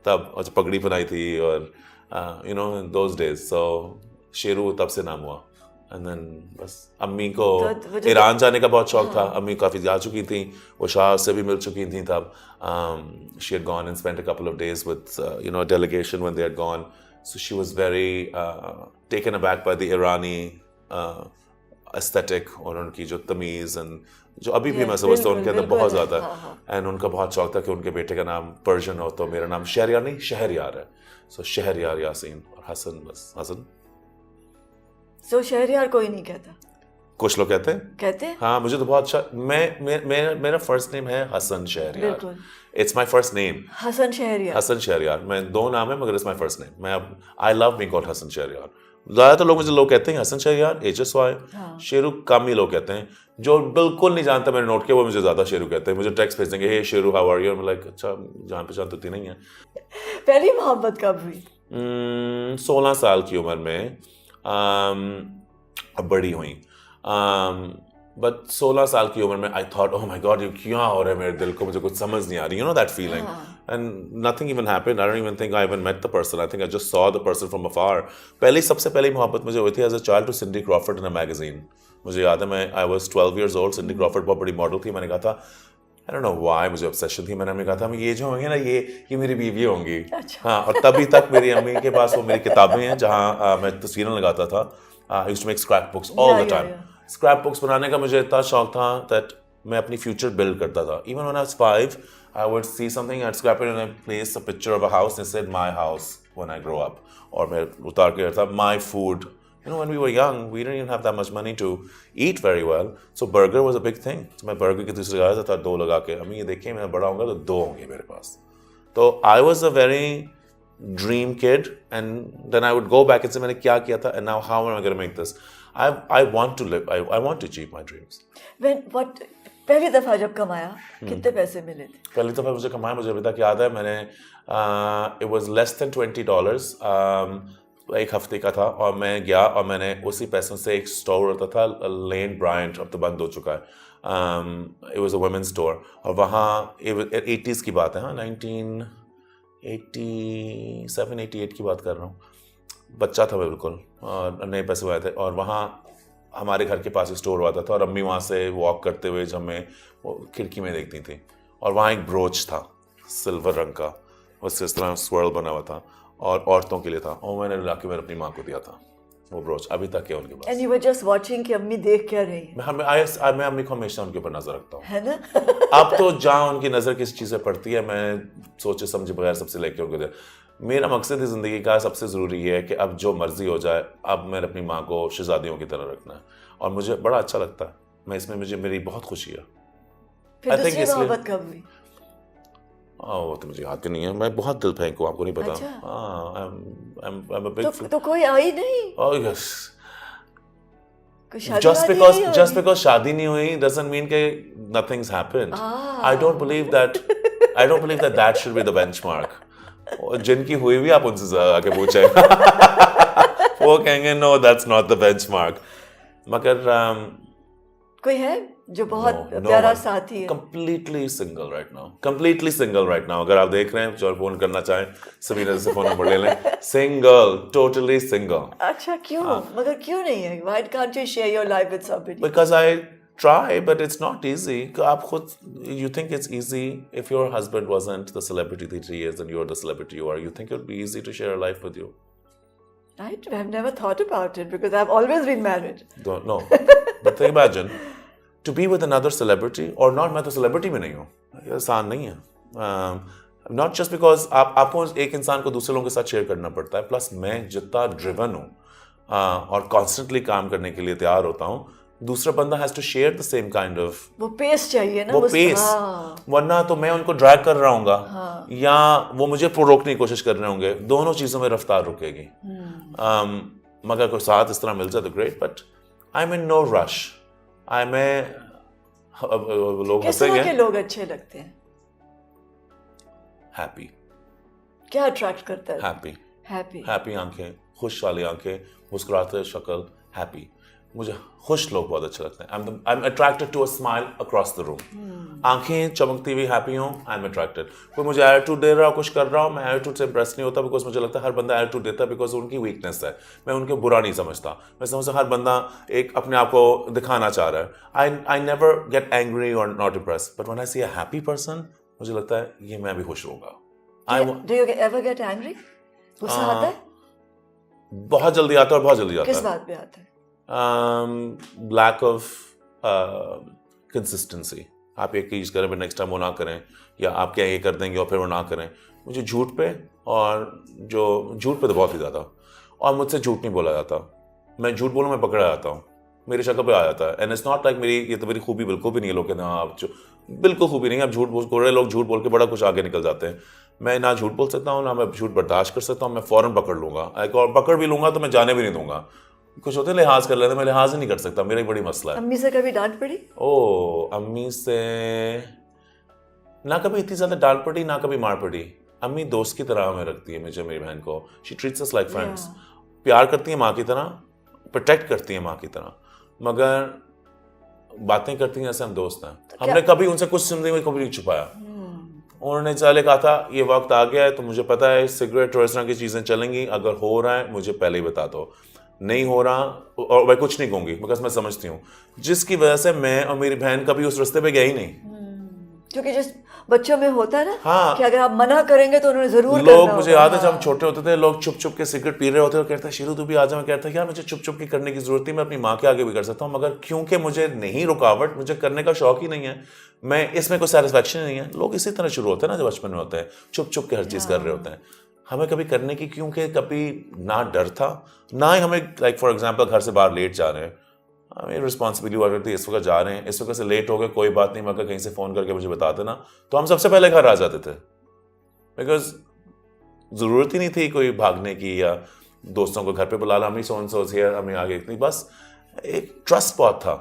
तब और पगड़ी बनाई थी और you know in those days, so Sheru तब से नाम हुआ. एंड देन बस अम्मी को ईरान जाने का बहुत शौक था. अम्मी काफ़ी जा चुकी थी, वो शाह से भी मिल चुकी थी तब. She had gone and spent a couple of days with you know a delegation when they had gone, so she was very taken aback by the Irani aesthetic और उनकी जो तमीज़ एंड जो अभी भी मैं समझता हूँ उनके अंदर बहुत ज़्यादा है. एंड उनका बहुत शौक था कि उनके बेटे का नाम पर्शियन हो, तो मेरा नाम शहरयार नहीं शहरयार है. सो शहरयार यासीन और हसन, बस हसन. सो शहरयार कोई नहीं कहता? कुछ लोग कहते हैं. हाँ, मुझे तो बहुत अच्छा, मेरा फर्स्ट नेम है Hasan Shahryar. It's my first name, Hasan Shahryar. Hasan Shahryar. मैं दो नाम है मगर इट्स माय फर्स्ट नेम. मैं अब I love being called Hasan Shahryar. ज़्यादातर लोग कहते हैं हसन शहरयार, HSY. शेरू कम ही लोग कहते हैं. जो बिल्कुल नहीं जानता मैंने नोट किया वो मुझे ज़्यादा शेरू कहते हैं. मुझे टेक्स्ट भेज देंगे हे शेरू हाउ आर यू, मैं लाइक अच्छा जान पहचान तो नहीं है. पहली मोहब्बत कब हुई? 16 साल की उम्र में. अब बड़ी हुई, बट 16 साल की उम्र में I thought oh my God ये क्या हो रहा है मेरे दिल को, मुझे कुछ समझ नहीं आ रही, you know that feeling, and nothing even happened, I don't even think I even met the person, I think I just saw the person from afar. सबसे पहली मोहब्बत मुझे हुई थी as a child to Cindy Crawford in a magazine. मुझे याद है मैं I was 12 years old. Cindy Crawford बहुत बड़ी मॉडल थी. मैंने कहा था आई डोंट नो व्हाई मुझे ऑब्सेशन थी. मैंने कहा था ये जो होंगे ना ये मेरी बीवी होंगी. हाँ, और तभी तक मेरी अम्मी के पास वो मेरी किताबें हैं जहाँ मैं तस्वीरें लगाता था. I used to make scrap books all the time. Scrap books बनाने का मुझे इतना शौक था दैट मैं अपनी फ्यूचर बिल्ड करता था. Even when I was 5 I would see something, I would scrap it and I place a picture of a house and said my house when I grow up. और मैं उतार के रखता my food. You know, when we were young, we didn't even have that much money to eat very well. So burger was a big thing. So मैं burger की दूसरी जगह था 2 लगा के. अम्मी ये देखिए मैं बड़ा होऊंगा तो 2 होंगे मेरे पास. तो I was a very dream kid, and then I would go back and say मैंने क्या किया था, and now how am I going to make this? I want to live. I want to achieve my dreams. पहली दफा जब कमाया कितने पैसे मिले थे? पहली दफा मुझे कमाया मुझे अभी तक याद है. मैंने it was less than $20. एक हफ्ते का था और मैं गया और मैंने उसी पैसों से एक स्टोर होता था लेन ब्रायंट, अब तो बंद हो चुका है. It was a women's store और वहाँ 80s की बात है. हाँ, 1987-88 की बात कर रहा हूँ. बच्चा था मैं बिल्कुल और नए पैसे आए थे और वहाँ हमारे घर के पास एक स्टोर हुआ था और अम्मी वहाँ से वॉक करते हुए जब मैं वो खिड़की में देखती थी और वहाँ एक ब्रोच था सिल्वर रंग का, उससे इस तरह स्वर्ल बना हुआ था और औरतों के लिए था और मैंने ला के मैंने अपनी माँ को दिया था वो ब्रोच. अभी तक है उनके पास. And you were just watching कि अम्मी देख क्या रही है? मैं अम्मी को हमेशा उनके ऊपर नजर रखता हूँ, है ना? अब तो जहाँ उनकी नज़र किस चीज़ से पड़ती है मैं सोचे समझे बगैर सबसे लेके उनको दे. मेरा मकसद ही ज़िंदगी का सबसे ज़रूरी है कि अब जो मर्जी हो जाए अब मैंने अपनी माँ को शहजादियों की तरह रखना है और मुझे बड़ा अच्छा लगता है. मैं इसमें मुझे मेरी बहुत खुशी है. फिर दूसरी मोहब्बत कब हुई? वो तो मुझे याद नहीं है. मैं बहुत दिल फेंक हूँ, आपको नहीं पता. अच्छा? I'm a big तो कोई आई नहीं? Oh yes. Just because शादी नहीं हुई doesn't mean कि nothing's happened. I don't believe that that should be the benchmark. जिनकी हुई भी आप उनसे आके पूछे वो कहेंगे no that's not the benchmark. मगर कोई है जो बहुत प्यारा साथी है? Completely single right now. अगर आप देख रहे हैं जो फोन करना चाहें समीना से फोन नंबर ले लें. Totally single. अच्छा क्यों? मगर क्यों नहीं है? Why can't you share your life with somebody? Because I try but it's not easy. आप खुद you think it's easy if your husband wasn't the celebrity that he is and you're the celebrity you are. You think it would be easy to share a life with you? I've never thought about it because I've always been married. Don't know. But think imagine to be with another celebrity or not. मैं तो celebrity में नहीं हूँ, ये आसान नहीं है. Not just because आपको एक इंसान को दूसरे लोगों के साथ शेयर करना पड़ता है. प्लस मैं जितना ड्रिवन हूँ और कॉन्स्टेंटली काम करने के लिए तैयार होता हूँ, दूसरा बंदा has to share the same kind of वो पेस चाहिए ना, वो पेस. वरना तो मैं उनको ड्रैग कर रहा हूँगा या वो मुझे रोकने की कोशिश कर रहे होंगे. दोनों चीज़ों में रफ्तार रुकेगी. मगर कोई साथ इस तरह मिल जाए तो great, but I am in no rush. आई में लोग किस तरह हंसेंगे। के लोग अच्छे लगते हैं? हैप्पी। क्या अट्रैक्ट करता है? हैप्पी। हैप्पी। हैप्पी आंखें, खुश वाली आंखें, मुस्कुराते शक्ल, हैप्पी। मुझे खुश लोग बहुत अच्छे लगते हैं। I am attracted to a smile across the room. आंखें चमकती हुई हैप्पी हों, आई एम अट्रैक्टेड। कोई मुझे एटीट्यूड दे रहा हो, कुछ कर रहा हो, मैं एटीट्यूड से इंप्रेस नहीं होता, बिकॉज मुझे लगता है हर बंदा एटीट्यूड देता है बिकॉज उनकी वीकनेस है। मैं उनके बुरा नहीं समझता, मैं समझता हर बंदा एक अपने आप को दिखाना चाह रहा है। आई नेवर गेट एंग्री और not impress, but when I see a happy person, मुझे लगता है ये मैं भी खुश रहूंगा। Do you ever get angry? गुस्सा आता है? बहुत जल्दी आता है और बहुत जल्दी आता है। किस बात पे आता है? Lack of consistency. आप एक चीज़ करें फिर नेक्स्ट टाइम वो ना करें, या आप क्या ये कर देंगे और फिर वो ना करें। मुझे झूठ पे, और जो झूठ पे तो बहुत ही ज़्यादा, और मुझसे झूठ नहीं बोला जाता। मैं झूठ बोलूँ मैं पकड़ा जाता हूँ, मेरी शक्ल पे आ जाता है। एंड इट्स नॉट लाइक मेरी, ये तो मेरी खूबी बिल्कुल भी नहीं है। लोग कहते हैं आप जो, बिल्कुल खूबी नहीं है। आप झूठ बोल रहे लोग झूठ बोल के बड़ा कुछ आगे निकल जाते हैं। मैं ना झूठ बोल सकता हूँ, ना मैं झूठ बर्दाश्त कर सकता हूँ। मैं फ़ौरन पकड़ लूँगा, और पकड़ भी लूँगा तो मैं जाने भी नहीं दूंगा। कुछ होते हैं लिहाज कर लेते, मैं लिहाज ही नहीं कर सकता, मेरा एक बड़ी मसला है। अम्मी से कभी डांट पड़ी? अम्मी से ना कभी इतनी ज़्यादा डांट पड़ी, ना कभी मार पड़ी। अम्मी दोस्त की तरह हमें रखती है, मुझे, मेरी बहन को। She treats us like friends. प्यार करती है माँ की तरह, प्रोटेक्ट करती है माँ की तरह, मगर बातें करती हैं जैसे हम दोस्त हैं। हमने कभी उनसे कुछ जिंदगी में कभी नहीं छुपाया। उन्होंने चले कहा था ये वक्त आ गया है तो मुझे पता है सिगरेट और इस तरह की चीज़ें चलेंगी, अगर हो रहा है मुझे पहले ही बता दो, नहीं हो रहा और मैं कुछ नहीं कहूँगी, बिकॉज मैं समझती हूँ। जिसकी वजह से मैं और मेरी बहन कभी उस रास्ते पे गए ही नहीं। क्योंकि जिस बच्चों में होता है ना, हाँ, कि अगर आप मना करेंगे तो उन्होंने जरूर करना लोग, होगा। मुझे याद है जब हम छोटे होते थे, लोग छुप छुप के सिगरेट पी रहे होते और कहते हैं शीरू तू भी आ जा। मैं कहता यार मुझे छुप छुप के करने की जरूरत नहीं, मैं अपनी माँ के आगे भी कर सकता हूँ, मगर क्योंकि मुझे नहीं रुकावट, मुझे करने का शौक ही नहीं है, मैं इसमें कोई सेटिस्फैक्शन नहीं है। लोग इसी तरह शुरू होते हैं ना, जब बचपन में होते हैं छुप छुप के हर चीज़ कर रहे होते हैं। हमें कभी करने की, क्योंकि कभी ना डर था, ना ही हमें, लाइक फॉर एग्जाम्पल घर से बाहर लेट जा रहे हैं, हमें रिस्पॉन्सिबिलिटी हुआ करती है इस वक्त जा रहे हैं, इस वक्त से लेट हो गए कोई बात नहीं, मगर कहीं से फ़ोन करके मुझे बता देना, तो हम सबसे पहले घर आ जाते थे। बिकॉज ज़रूरत ही नहीं थी कोई भागने की या दोस्तों को घर पे बुला ला, हमें सो एंड सो हियर, हमें आगे इतनी, बस एक ट्रस्ट बहुत था।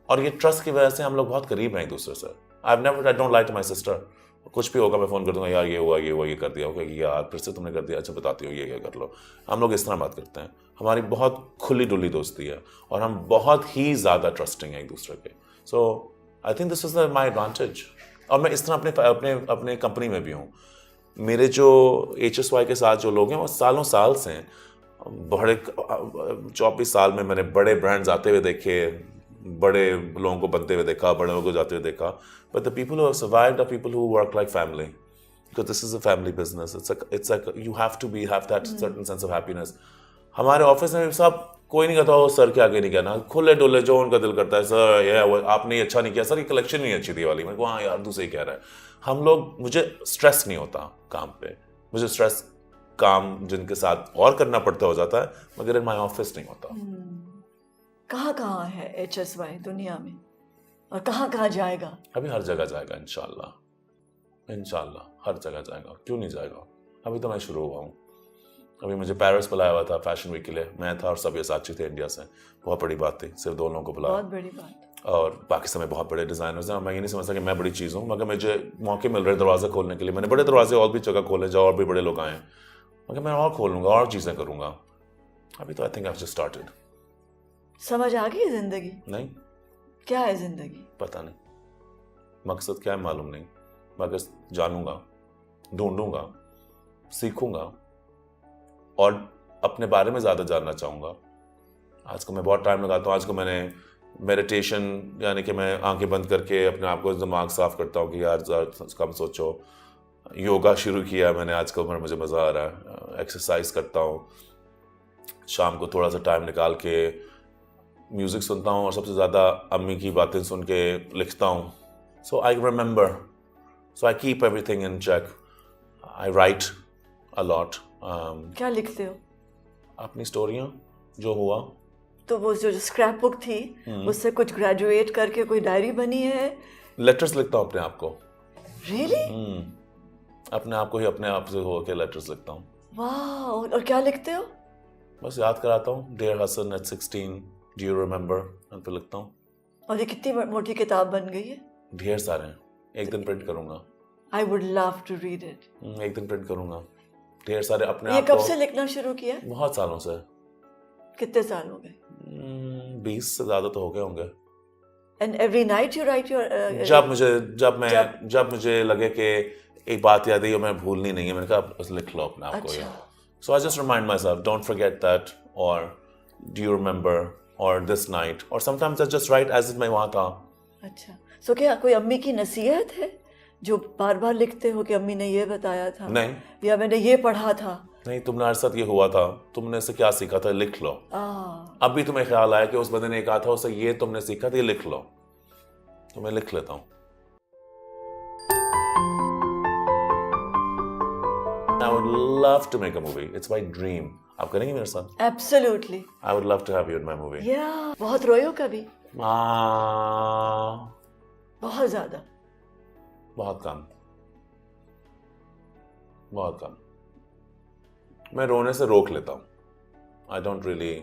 और ये ट्रस्ट की वजह से हम लोग बहुत करीब हैं एक दूसरे से। I don't like to my sister. कुछ भी होगा मैं फ़ोन कर दूंगा, यार ये हुआ, ये हुआ, ये कर दिया होगा, यार फिर से तुमने कर दिया, अच्छा बताती हो ये कर लो। हम लोग इस तरह बात करते हैं। हमारी बहुत खुली डुली दोस्ती है और हम बहुत ही ज़्यादा ट्रस्टिंग हैं एक दूसरे के। So I think this is my advantage. और मैं इस तरह अपने कंपनी में भी हूँ। मेरे जो HSY के साथ जो लोग हैं वो सालों साल से हैं। बड़े 24 साल में मैंने बड़े ब्रांड्स आते हुए देखे, बड़े लोगों को बनते हुए देखा, बड़े लोगों को जाते हुए देखा। But the people who have survived are people who work like family, because this is a family business. It's like you have to have that certain sense of happiness. हमारे ऑफिस में सब कोई नहीं कहता हो सर के आगे नहीं कहना, खुले डुले जो उनका दिल करता है, सर ये आपने अच्छा नहीं किया, सर ये कलेक्शन नहीं अच्छी थी वाली। मैं हाँ यार दूसरे ही कह रहा है। हम लोग, मुझे स्ट्रेस नहीं होता काम पे, मुझे स्ट्रेस काम जिनके साथ और करना पड़ता हो जाता है, मगर इन माई ऑफिस नहीं होता। कहाँ कहाँ है HSY दुनिया में और कहाँ कहाँ जाएगा? अभी हर जगह जाएगा इंशाल्लाह हर जगह जाएगा। क्यों नहीं जाएगा? अभी तो मैं शुरू हुआ हूँ। अभी मुझे पेरिस बुलाया हुआ था फैशन वीक के लिए, मैं था और सब ये साथी थे इंडिया से। बहुत बड़ी बात थी, सिर्फ 2 लोगों को बुलाया, बहुत बड़ी बात। और पाकिस्तान में बहुत बड़े डिज़ाइनर्स हैं। मैं ये नहीं समझता कि मैं बड़ी चीज़ हूँ, मगर मुझे मौके मिल रहे दरवाज़ा खोलने के लिए। मैंने बड़े दरवाजे और भी जगह खोले जाओ, और भी बड़े लोग आए, मगर मैं और खोलूँगा और चीज़ें करूँगा। अभी तो आई थिंक आई जस्ट स्टार्टेड। समझ आ गई जिंदगी? नहीं। क्या है जिंदगी? पता नहीं, मकसद क्या है मालूम नहीं, मगर जानूंगा, ढूंढूंगा, सीखूंगा और अपने बारे में ज़्यादा जानना चाहूँगा। आज को मैं बहुत टाइम लगाता हूँ। आज को मैंने मेडिटेशन, यानी कि मैं आंखें बंद करके अपने आप को दिमाग साफ करता हूँ कि यार कम सोचो। योगा शुरू किया मैंने आजकल, मुझे मज़ा आ रहा है। एक्सरसाइज करता हूँ, शाम को थोड़ा सा टाइम निकाल के म्यूज़िक सुनता हूँ, और सबसे ज़्यादा अम्मी की बातें सुन के लिखता हूँ। So I remember, so I keep everything in check. I write a lot. क्या लिखते हो? अपनी स्टोरियाँ, जो हुआ। तो वो जो स्क्रैप बुक थी उससे कुछ ग्रेजुएट करके कोई डायरी बनी है? लेटर्स लिखता हूँ अपने आप को। रियली? अपने आप को ही अपने आप से हो के लेटर्स लिखता हूँ। वाह। और क्या लिखते हो? बस याद कराता हूँ, dear Hasan at 16 do you remember, उन पे लिखता हूँ। और ये कितनी मोटी किताब बन गई है? ढेर सारे हैं, एक दिन प्रिंट करूँगा। I would love to read it. एक दिन प्रिंट करूँगा, ढेर सारे अपने ये आप कब को। से लिखना शुरू किया? बहुत सालों से। कितने साल हो गए? 20 से ज़्यादा तो हो गए होंगे। And every night you write your जब मुझे लगे कि एक बात याद आई और मैं भूलनी नहीं है, मैंने कहा बस लिख लो अपने आप को ये। So I just remind myself, don't forget that, or do you remember, or this night, or sometimes I just write as if मैं वहाँ था। अच्छा, so क्या कोई अम्मी की नसीहत है जो बार बार लिखते हो कि अम्मी ने ये बताया था? नहीं, या मैंने ये पढ़ा था? नहीं, तुमने हर साथ ये हुआ था, तुमने इससे क्या सीखा था, लिख लो। अब भी तुम्हें ख्याल आया कि उस बंदे ने कहा था, उससे ये तुमने सीखा था, ये लिख लो, तो मैं लिख लेता हूँ। I would love to make a movie. It's my dream. आप करेंगे मेरे साथ? Absolutely. I would love to have you in my movie. Yeah. बहुत रोए हो कभी? बहुत ज़्यादा? बहुत कम, बहुत कम। मैं रोने से रोक लेता हूँ। I don't really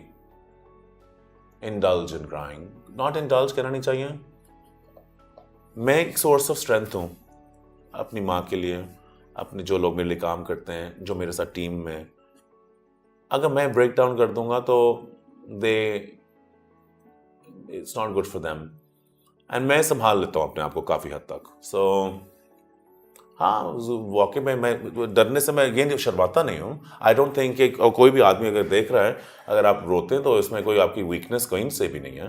indulge in crying. Not indulge कहना नहीं चाहिए। मैं एक सोर्स ऑफ स्ट्रेंथ हूँ अपनी माँ के लिए, अपने जो लोग मेरे लिए काम करते हैं, जो मेरे साथ टीम में। अगर मैं ब्रेक डाउन कर दूंगा तो it's not good for them, and मैं संभाल लेता हूँ अपने आप को काफ़ी हद तक। सो हाँ, वाकई में मैं डरने से मैं ये शर्माता नहीं हूँ। आई डोंट थिंक कि कोई भी आदमी अगर देख रहा है, अगर आप रोते हैं तो इसमें कोई आपकी वीकनेस कहीं से भी नहीं है।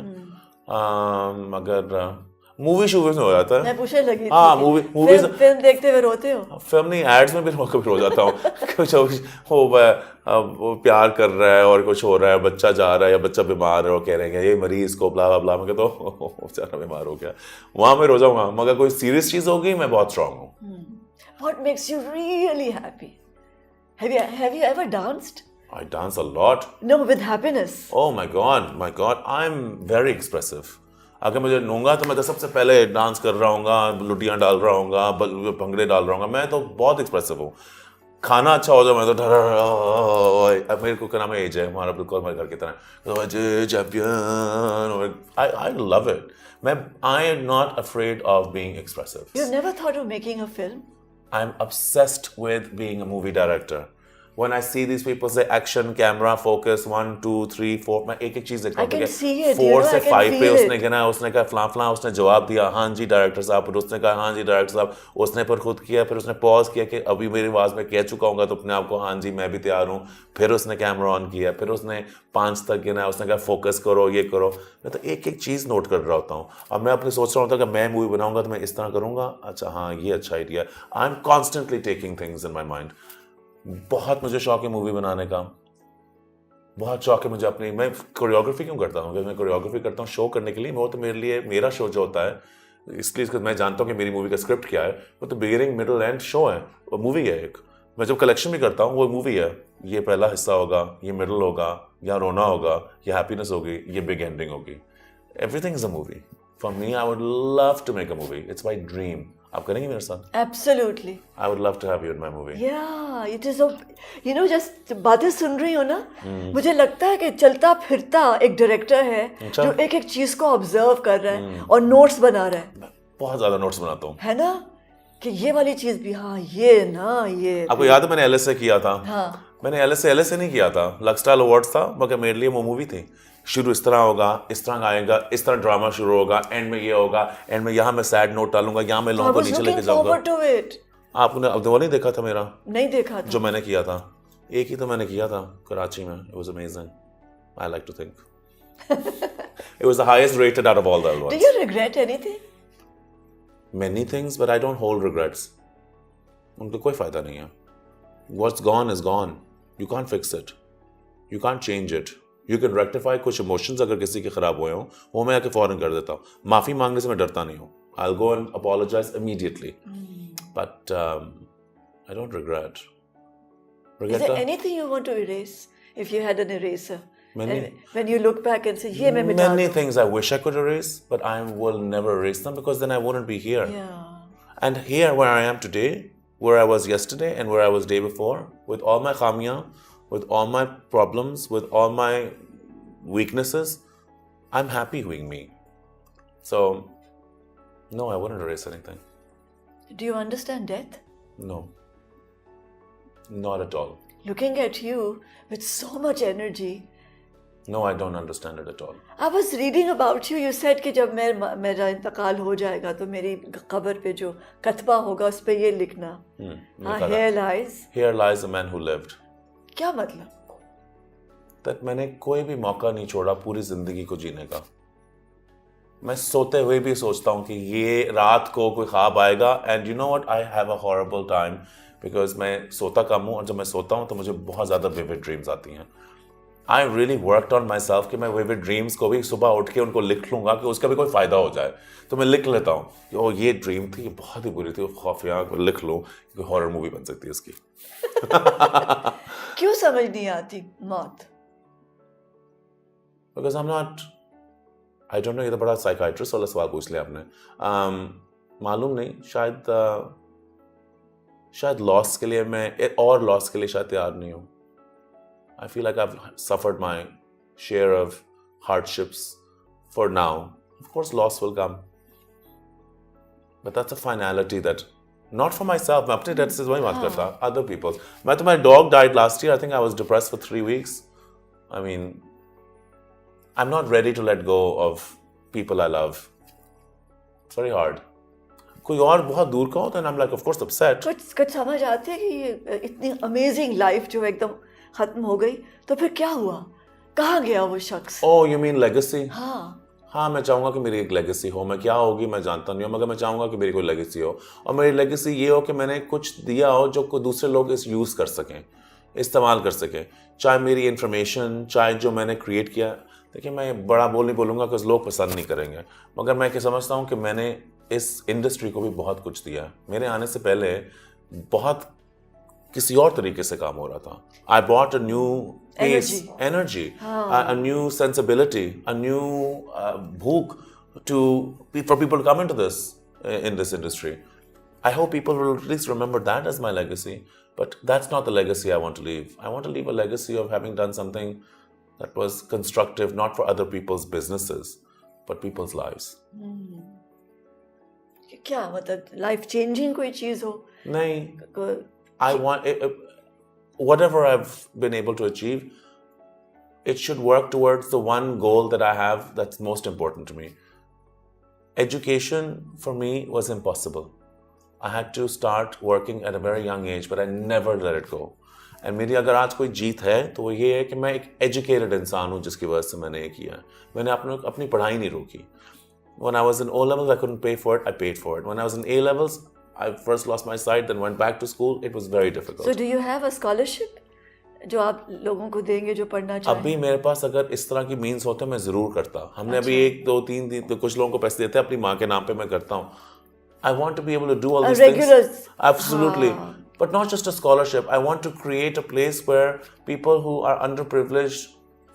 अगर मूवी शूवीज में हो जाता है। मैं पूछने लगी हाँ, मूवी फिल्म देखते हुए रोते हो? फिल्म नहीं, एड्स में भी कभी रो जाता हूँ। कुछ वो प्यार कर रहा है और कुछ हो रहा है, बच्चा जा रहा है या बच्चा बीमार है और कह रहे हैं ये मरीज को ब्ला ब्ला, मैं कहता हूँ बेचारा बीमार हो गया, वहाँ मैं रो जाऊँगा। मगर कोई सीरियस चीज़ होगी, मैं बहुत स्ट्रांग हूँ। What makes you really happy? Have you ever danced? I dance a lot. No, with happiness. Oh my God, I'm very expressive. अगर मुझे लूँगा तो मैं तो सबसे पहले डांस कर रहा हूँ, लुटियाँ डाल रहा हूँ, भंगड़े डाल रहा हूँ। मैं तो बहुत एक्सप्रेसिव हूँ। खाना अच्छा हो जाए मैं तो अब मेरे को क्या नाम है, एज है हमारा, बिल्कुल हमारे घर की तरह, तो champion. I love it. I am not afraid of being expressive. You've never thought of making a film? I'm obsessed with being a movie director. When I see these people say action, camera, focus, 1, 2, 3, 4, मैं एक एक चीज देखता हूँ। I can see it. 4 से 5 पे उसने it. कहना, उसने कहा फलां फलां, उसने जवाब दिया हाँ जी डायरेक्टर साहब, फिर उसने कहा हाँ जी डायरेक्टर साहब, उसने पर खुद किया, फिर उसने पॉज किया कि अभी मेरी आवाज़ में कह चुका हूँ तो अपने आप को हाँ जी मैं भी तैयार हूँ, फिर उसने कैमरा ऑन किया, फिर उसने 5 तक गिना, उसने कहा फोकस करो, ये करो। मैं तो एक एक चीज़ नोट कर रहा होता हूँ। अब मैं अपने सोच रहा होता कि मैं मूवी बनाऊंगा तो मैं इस तरह करूँगा, अच्छा हाँ ये अच्छा idea. I am constantly taking things in my mind. बहुत मुझे शौक है मूवी बनाने का, बहुत शौक है मुझे अपनी। मैं कोरियोग्राफी क्यों करता हूँ? मैं कोरियोग्राफी करता हूँ शो करने के लिए। वो तो मेरे लिए मेरा शो जो होता है, इसलिए मैं जानता हूँ कि मेरी मूवी का स्क्रिप्ट क्या है। वो तो बिगिनिंग मिडल एंड शो है, वो मूवी है एक। मैं जब कलेक्शन भी करता हूँ वो मूवी है, ये पहला हिस्सा होगा, ये मिडल होगा, या रोना होगा, ये हैप्पीनेस होगी, ये बिग एंडिंग होगी। Everything is a movie for me. I would love to make a movie, it's my dream. आप करेंगे मेरे साथ? Absolutely. I would love to have you in my movie. Yeah, it is just बातें सुन रही हो ना, मुझे लगता है कि चलता फिरता एक डायरेक्टर है जो एक एक चीज को ऑब्जर्व कर रहा है और नोट्स बना रहा है। बहुत ज्यादा नोट्स बनाता हूँ, है ना, कि ये वाली चीज भी, हाँ ये ना, ये आपको याद है मैंने LSA किया था? हाँ, मैंने LSA नहीं किया था, लक्सटाइल अवार्ड्स था, मगर मेरे लिए वो मूवी थी। शुरू इस तरह होगा, इस तरह आएगा, इस तरह ड्रामा शुरू होगा, एंड में ये होगा, एंड में यहाँ मैं सैड नोट डालूंगा, यहाँ मैं लोगों को नीचे लेके जाऊंगा। आपने अब वो नहीं देखा था मेरा? नहीं देखा था। जो मैंने किया था, एक ही तो मैंने किया था कराची में। It was amazing. I like to think. It was the highest rated out of all the awards. Do you regret anything? Many things, but I don't hold regrets. उनको कोई फायदा नहीं है। What's gone is gone. You can't fix it. You can't change it. You can rectify कुछ emotions अगर किसी के खराब हुए हों, वो मैं आके फौरन कर देता हूँ। माफ़ी मांगने से मैं डरता नहीं हूँ। I'll go and apologize immediately. But I don't regret. Is there anything you want to erase if you had an eraser? Many. When you look back and say, ये मैं मिटा दूँ। Many things I wish I could erase, but I will never erase them because then I wouldn't be here. Yeah. And here where I am today, where I was yesterday and where I was day before, with all my khamiyan, with all my problems, with all my weaknesses, I'm happy being me. So, no, I wouldn't erase anything. Do you understand death? No. Not at all. Looking at you with so much energy. No, I don't understand it at all. I was reading about you. You said कि जब मेरा इंतकाल हो जाएगा तो मेरी कब्र पे जो कतबा होगा उस पे ये लिखना. Here lies. Here lies a man who lived. क्या मतलब? That मैंने कोई भी मौका नहीं छोड़ा पूरी जिंदगी को जीने का. मैं सोते हुए भी सोचता हूँ कि ये रात को कोई ख्वाब आएगा. And you know what? I have a horrible time because मैं सोता कम हूँ और जब मैं सोता हूँ तो मुझे बहुत ज़्यादा vivid dreams आती हैं. I really worked on myself कि मैं vivid dreams को भी सुबह उठ के उनको लिख लूँगा कि उसका भी कोई फ़ायदा हो जाए. तो मैं लिख लेता हूँ कि ओ ये ड्रीम थी, ये बहुत ही बुरी थी, खौफनाक, लिख लो, कोई हॉरर मूवी बन सकती है इसकी. क्यों समझ नहीं आती मौत? Because I'm not, I don't know, ये तो बड़ा साइकाइट्रिस्ट वाला सवाल पूछ लिया आपने. मालूम नहीं, शायद लॉस के लिए मैं और लॉस के लिए शायद तैयार नहीं हूँ. I feel like I've suffered my share of hardships for now. Of course, loss will come. But that's a finality that, not for myself, मैं अपने डेथ से वही बात करता, other people's. My dog died last year. I think I was depressed for 3 weeks. I mean, I'm not ready to let go of people I love. It's very hard. कोई और बहुत दूर का हो तो I'm like, of course, upset. कुछ समझ आती है कि ये इतनी amazing life जो एकदम खत्म हो गई, तो फिर क्या हुआ? कहाँ गया वो शख्स? Oh, you mean legacy? हाँ, मैं चाहूँगा कि मेरी एक लेगेसी हो. मैं क्या होगी मैं जानता नहीं हूँ, मगर मैं चाहूँगा कि मेरी कोई लेगेसी हो. और मेरी लेगेसी ये हो कि मैंने कुछ दिया हो जो दूसरे लोग इस यूज़ कर सकें, इस्तेमाल कर सकें. चाहे मेरी इन्फॉर्मेशन, चाहे जो मैंने क्रिएट किया. देखिए, मैं बड़ा नहीं बोलूँगा कि लोग पसंद नहीं करेंगे, मगर मैं क्या समझता हूँ कि मैंने इस इंडस्ट्री को भी बहुत कुछ दिया. मेरे आने से पहले बहुत किसी और तरीके से काम हो रहा था. I brought a new pace, energy, a new sensibility, a new bhook for people to come into this in this industry. I hope people will at least remember that as my legacy. But that's not the legacy I want to leave. I want to leave a legacy of having done something that was constructive, not for other people's businesses, but people's lives. क्या मतलब life changing कोई चीज हो? नहीं. I want whatever I've been able to achieve, it should work towards the one goal that I have that's most important to me. Education for me was impossible. I had to start working at a very young age, but I never let it go. And मेरी अगर आज कोई जीत है तो वो ये है कि मैं एक educated इंसान हूँ जिसकी वजह से मैंने ये किया. मैंने अपनी पढ़ाई नहीं रोकी. When I was in O levels, I couldn't pay for it. I paid for it. When I was in A levels, I first lost my sight, then went back to school. It was very difficult. So do you have a scholarship जो आप लोगों को देंगे जो पढ़ना चाहें? अभी मेरे पास अगर इस तरह की मीन्स होते मैं ज़रूर करता. हमने अभी 1, 2, 3 दिन तो कुछ लोगों को पैसे देते हैं अपनी माँ के नाम पे. मैं करता हूँ. I want to be able to do all these things. Absolutely. But not just a scholarship. I want to create a place where people who are underprivileged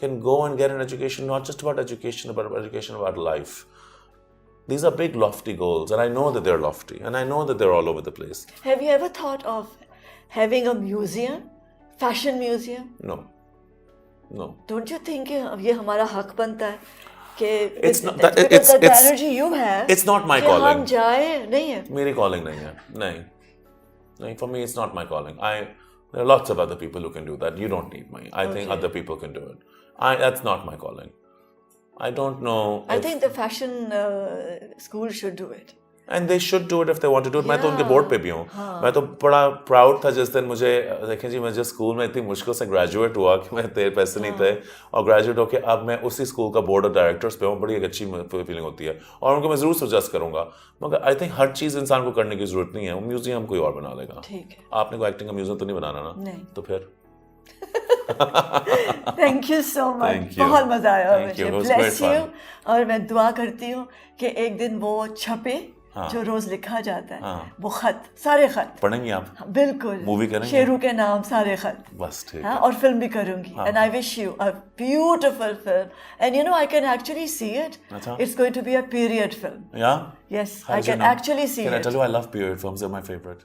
can go and get an education, not just about education, but education about life. These are big, lofty goals, and I know that they're lofty, and I know that they're all over the place. Have you ever thought of having a museum, fashion museum? No. Don't you think ये हमारा हक बनता है कि it's not that it's the energy you have? It's not my calling. हम जाए नहीं है. मेरी calling नहीं है. नहीं. For me, it's not my calling. There are lots of other people who can do that. You don't need me. I think other people can do it. That's not my calling. I don't know. I think the fashion school should do it. And they should do it if they want to do it. मैं तो उनके board पे भी हूँ. मैं तो बड़ा proud था जिस दिन मुझे देखें जी मैं जिस स्कूल में इतनी मुश्किल से ग्रेजुएट हुआ कि मेरे तेरे पैसे नहीं थे और ग्रेजुएट होके अब मैं उसी स्कूल का बोर्ड ऑफ डायरेक्टर्स पे हूँ. बड़ी एक अच्छी फीलिंग होती है और उनको मैं ज़रूर सजेस्ट करूँगा. मगर आई थिंक हर चीज़ इंसान को करने की ज़रूरत नहीं है. वो म्यूजियम कोई और बना लेगा. ठीक है. आपने कोई एक्टिंग का म्यूजियम तो नहीं बनाना ना? नहीं. तो फिर थैंक यू सो मच. बहुत मज़ा आया मुझे. Bless you. और मैं दुआ करती हूँ कि एक दिन वो छपे जो रोज लिखा जाता है. वो खत, सारे खत पढ़ेंगे आप? बिल्कुल. मूवी करेंगे? शेरू के नाम सारे खत. बस ठीक है. और फिल्म भी करूँगी. And I wish you a beautiful film. And you know I can actually see it. It's going to be a period film. Yeah? Yes, I can actually see it. Can I tell you I love period films? They're my favorite.